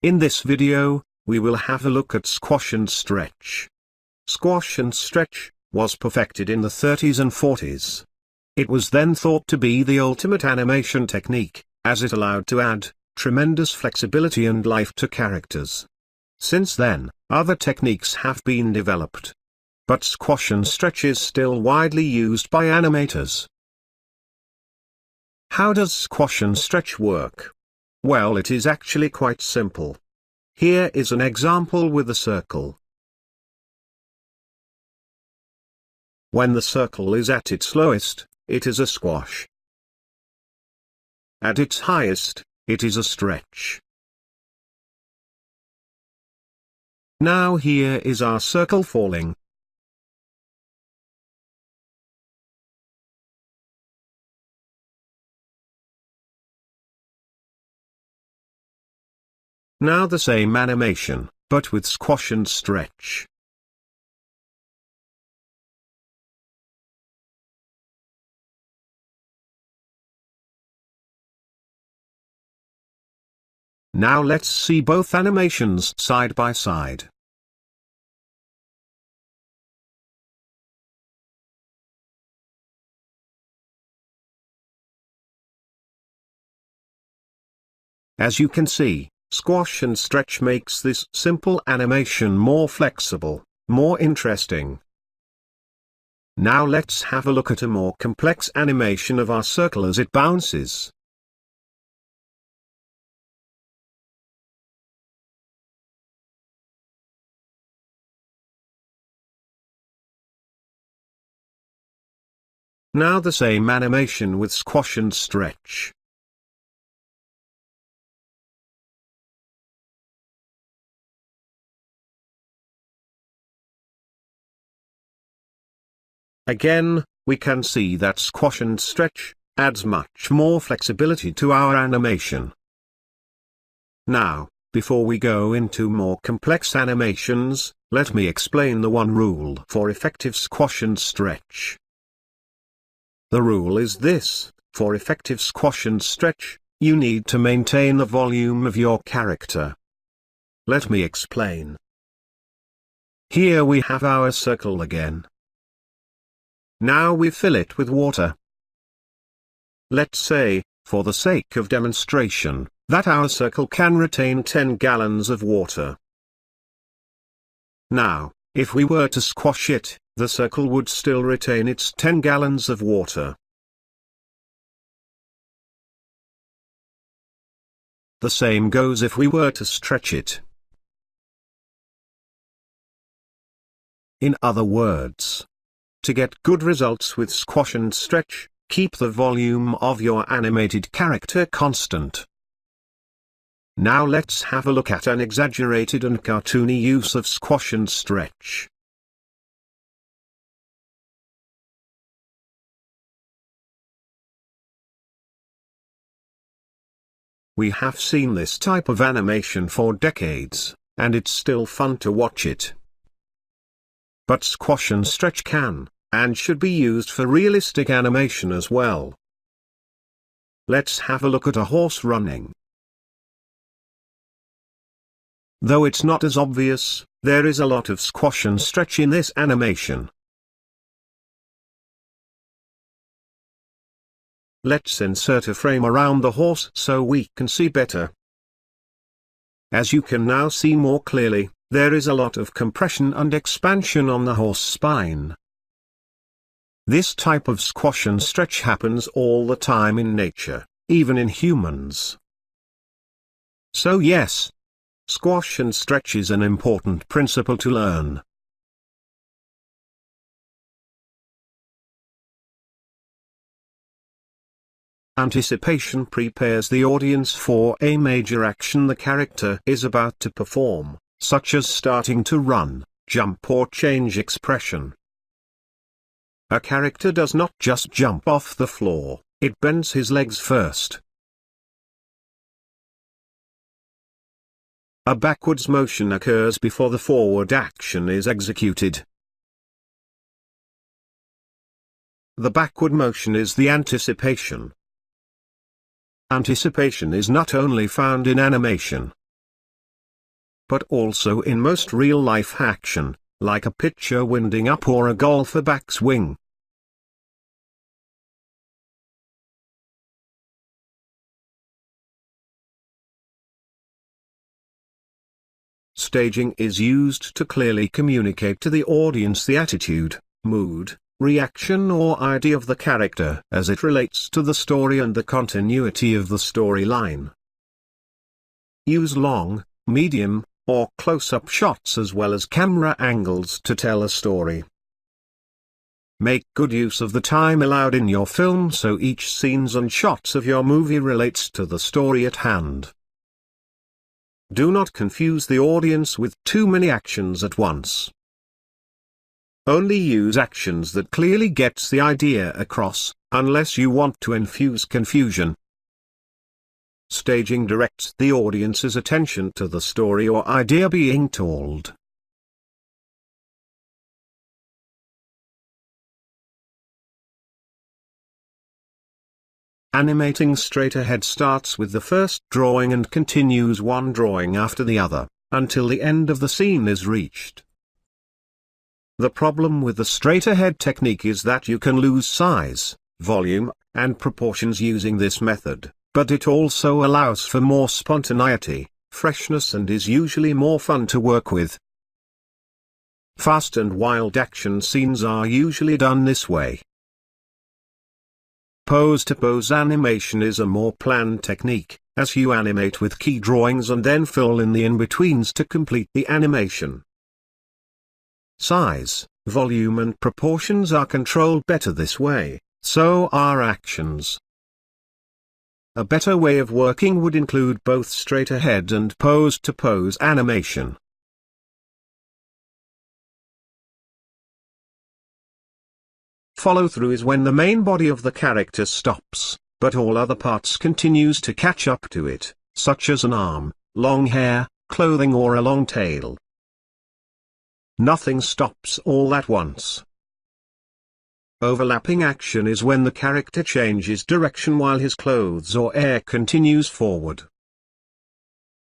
In this video, we will have a look at squash and stretch. Squash and stretch was perfected in the 30s and 40s. It was then thought to be the ultimate animation technique, as it allowed to add tremendous flexibility and life to characters. Since then, other techniques have been developed. But squash and stretch is still widely used by animators. How does squash and stretch work? Well, it is actually quite simple. Here is an example with a circle. When the circle is at its lowest, it is a squash. At its highest, it is a stretch. Now here is our circle falling. Now the same animation, but with squash and stretch. Now let's see both animations side by side. As you can see, squash and stretch makes this simple animation more flexible, more interesting. Now let's have a look at a more complex animation of our circle as it bounces. Now the same animation with squash and stretch. Again, we can see that squash and stretch adds much more flexibility to our animation. Now, before we go into more complex animations, let me explain the one rule for effective squash and stretch. The rule is this: for effective squash and stretch, you need to maintain the volume of your character. Let me explain. Here we have our circle again. Now we fill it with water. Let's say, for the sake of demonstration, that our circle can retain 10 gallons of water. Now, if we were to squash it, the circle would still retain its 10 gallons of water. The same goes if we were to stretch it. In other words, to get good results with squash and stretch, keep the volume of your animated character constant. Now let's have a look at an exaggerated and cartoony use of squash and stretch. We have seen this type of animation for decades, and it's still fun to watch it. But squash and stretch can, and should be used for realistic animation as well. Let's have a look at a horse running. Though it's not as obvious, there is a lot of squash and stretch in this animation. Let's insert a frame around the horse so we can see better. As you can now see more clearly, there is a lot of compression and expansion on the horse spine. This type of squash and stretch happens all the time in nature, even in humans. So yes, squash and stretch is an important principle to learn. Anticipation prepares the audience for a major action the character is about to perform, such as starting to run, jump or change expression. A character does not just jump off the floor, it bends his legs first. A backwards motion occurs before the forward action is executed. The backward motion is the anticipation. Anticipation is not only found in animation. but also in most real-life action, like a pitcher winding up or a golfer backswing. Staging is used to clearly communicate to the audience the attitude, mood, reaction or idea of the character as it relates to the story and the continuity of the storyline. Use long, medium, or close-up shots as well as camera angles to tell a story. Make good use of the time allowed in your film so each scenes and shots of your movie relates to the story at hand. Do not confuse the audience with too many actions at once. Only use actions that clearly gets the idea across, unless you want to infuse confusion. Staging directs the audience's attention to the story or idea being told. Animating straight ahead starts with the first drawing and continues one drawing after the other, until the end of the scene is reached. The problem with the straight-ahead technique is that you can lose size, volume, and proportions using this method, but it also allows for more spontaneity, freshness and is usually more fun to work with. Fast and wild action scenes are usually done this way. Pose-to-pose animation is a more planned technique, as you animate with key drawings and then fill in the in-betweens to complete the animation. Size, volume and proportions are controlled better this way, so are actions. A better way of working would include both straight-ahead and pose-to-pose animation. Follow-through is when the main body of the character stops, but all other parts continues to catch up to it, such as an arm, long hair, clothing or a long tail. Nothing stops all at once. Overlapping action is when the character changes direction while his clothes or hair continues forward.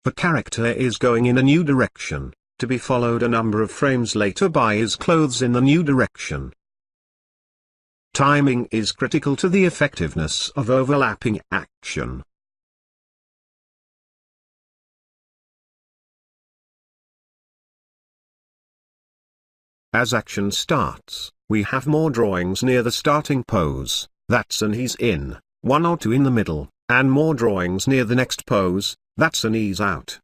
The character is going in a new direction, to be followed a number of frames later by his clothes in the new direction. Timing is critical to the effectiveness of overlapping action. As action starts, we have more drawings near the starting pose, that's an ease in, one or two in the middle, and more drawings near the next pose, that's an ease out.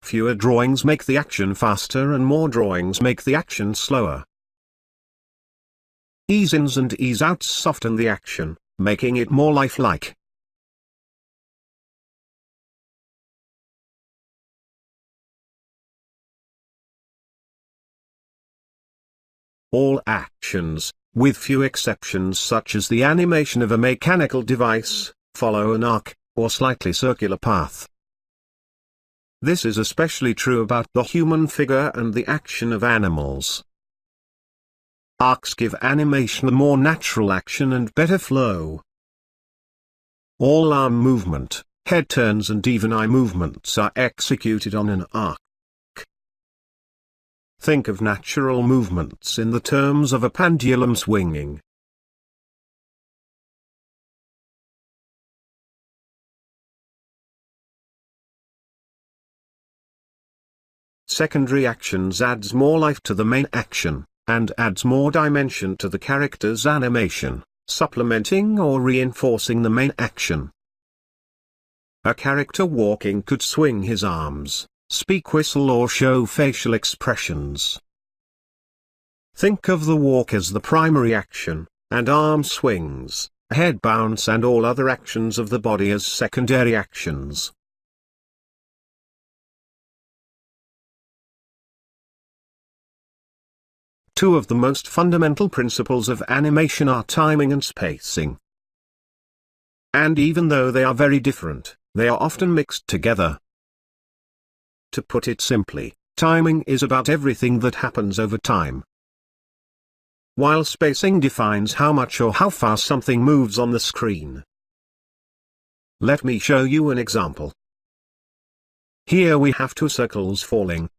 Fewer drawings make the action faster and more drawings make the action slower. Ease-ins and ease-outs soften the action, making it more lifelike. All actions, with few exceptions such as the animation of a mechanical device, follow an arc, or slightly circular path. This is especially true about the human figure and the action of animals. Arcs give animation a more natural action and better flow. All arm movement, head turns and even eye movements are executed on an arc. Think of natural movements in the terms of a pendulum swinging. Secondary actions adds more life to the main action, and adds more dimension to the character's animation, supplementing or reinforcing the main action. A character walking could swing his arms, speak, whistle or show facial expressions. Think of the walk as the primary action, and arm swings, head bounce and all other actions of the body as secondary actions. Two of the most fundamental principles of animation are timing and spacing. And even though they are very different, they are often mixed together. To put it simply, timing is about everything that happens over time, while spacing defines how much or how fast something moves on the screen. Let me show you an example. Here we have two circles falling.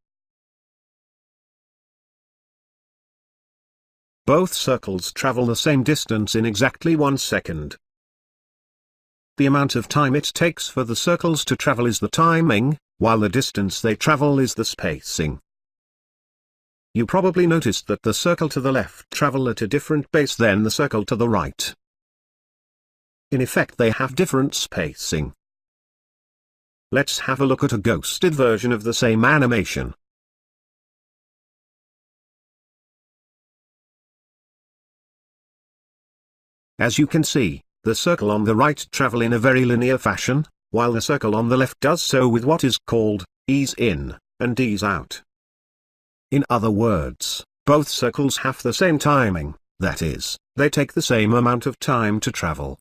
Both circles travel the same distance in exactly 1 second. The amount of time it takes for the circles to travel is the timing, while the distance they travel is the spacing. You probably noticed that the circle to the left travel at a different pace than the circle to the right. In effect, they have different spacing. Let's have a look at a ghosted version of the same animation. As you can see, the circle on the right travel in a very linear fashion, while the circle on the left does so with what is called ease in and ease out. In other words, both circles have the same timing, that is, they take the same amount of time to travel.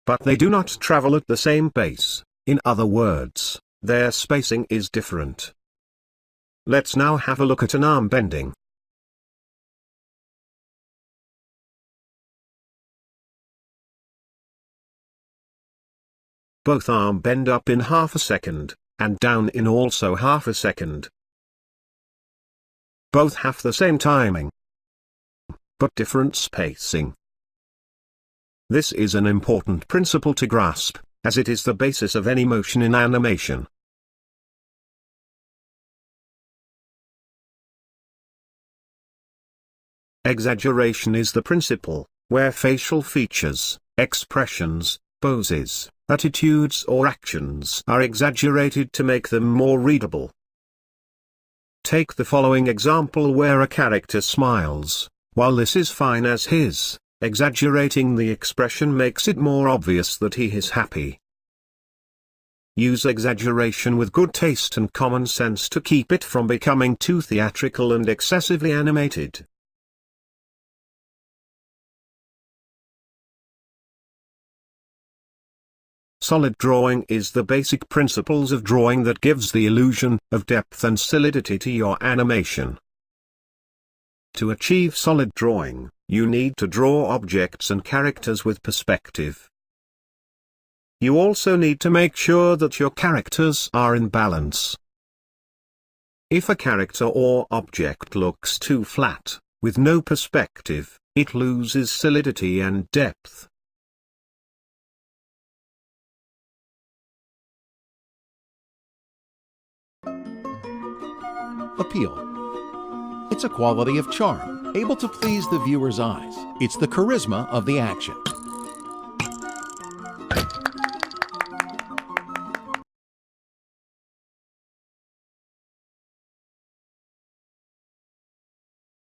But they do not travel at the same pace, in other words, their spacing is different. Let's now have a look at an arm bending. Both arm bend up in half a second, and down in also half a second. Both have the same timing, but different spacing. This is an important principle to grasp, as it is the basis of any motion in animation. Exaggeration is the principle, where facial features, expressions, poses, attitudes or actions are exaggerated to make them more readable. Take the following example where a character smiles. While this is fine as his, exaggerating the expression makes it more obvious that he is happy. Use exaggeration with good taste and common sense to keep it from becoming too theatrical and excessively animated. Solid drawing is the basic principles of drawing that gives the illusion of depth and solidity to your animation. To achieve solid drawing, you need to draw objects and characters with perspective. You also need to make sure that your characters are in balance. If a character or object looks too flat, with no perspective, it loses solidity and depth. Appeal. It's a quality of charm, able to please the viewer's eyes. It's the charisma of the action.